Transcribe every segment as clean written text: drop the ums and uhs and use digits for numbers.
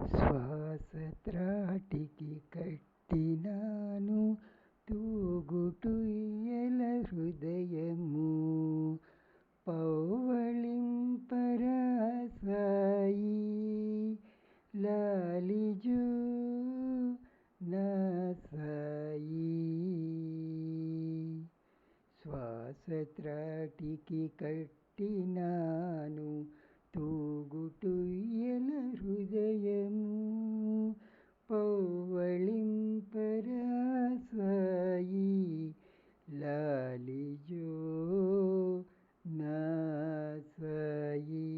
శ్వాస త్రాటికి కట్టినాను తూగుటుయ్యల హృదయము పౌవళింపరాసాయి లాలిజూ నా సాయి. శ్వాస త్రాటికి కట్టినాను తూగుటుయ్యల హృదయము పౌవళింపరాసాయి లాలిజో నా సాయి.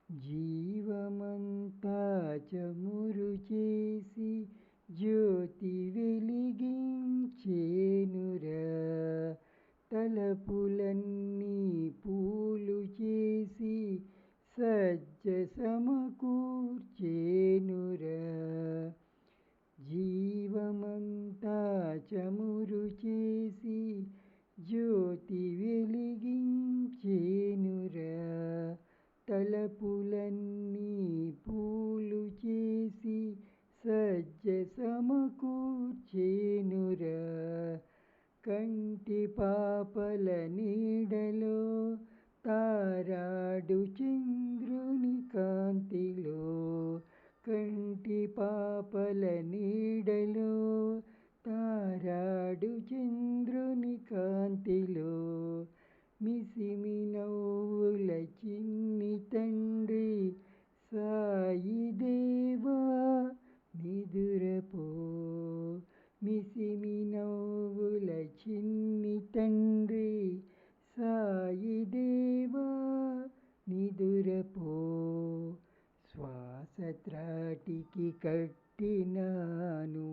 జీవమంతా చమురు చేసి జ్యోతి వెలిగించేనురా, తలపులన్నీ పూలు చేసి సజ్జ సమకూర్చేనురా. జీవమంతా చమురు చేసి జ్యోతి వెలిగించేనురా, తలపులన్నీ పూలు చేసి సజ్జ సమకూర్చేనురా. కంటి పాపల నీడలో తారాడు చంద్రుని కాంతిలో, కంటి పాపల నీడలో తారాడు చంద్రుని కాంతిలో, మిసిమి నవ్వుల చిన్ని తండ్రి సాయి దేవా నిదురపో. మిసిమి నవ్వుల చిన్ని తండ్రి సాయి దేవా నిదురపో. శ్వాస త్రాటికి కట్టినాను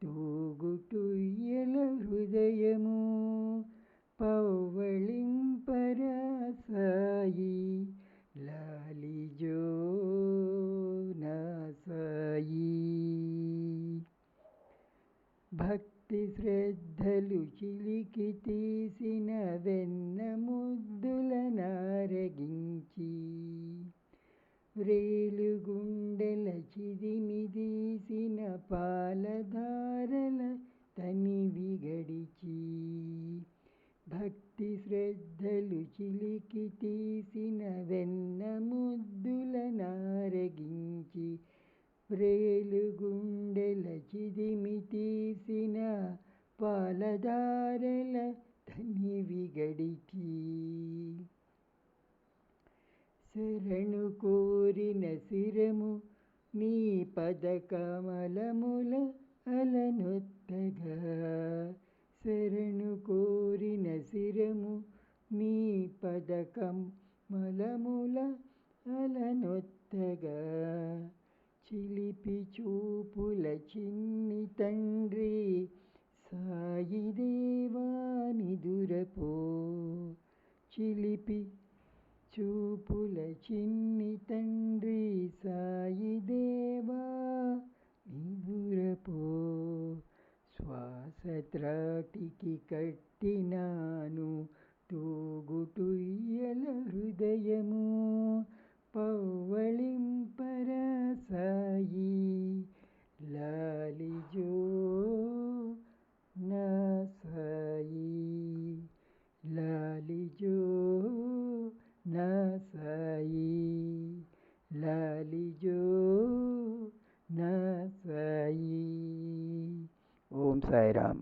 తూగుటుయ్యల హృదయము పౌవళింపరాసాయి లాలిజో నా సాయి. భక్తి శ్రద్ధలు చిలికి తీసిన వెన్న ముద్దుల నారగించి, రేలుగుండెల చిదిమి తీసిన పాలధారల తనివి గడిచి, భక్తి శ్రద్ధలు చిలికి తీసిన వెన్న ముద్దుల నారగించి, రేలుగుండెల చిదిమి తీసిన పాలధారల తనివి గడిచి, శరణు కోరిన శిరము నీ పద కమలముల అలనొత్తగా, శరణు కోరిన శిరము నీ పద కమలముల అలనొత్తగా, చిలిపి చూపుల చిన్ని తండ్రి సాయి దేవా నిదురపో. చిలిపి చూపుల చిన్ని తండ్రి సాయి దేవా నిదురపో. శ్వాస త్రాటికి కట్టినాను తూగుటుయ్యల హృదయము పౌవళింపరాసాయి లాలిజో నా సాయి. లాలిజో నా సాయి, లాలిజో నా సాయి. ఓం సాయిరామ్.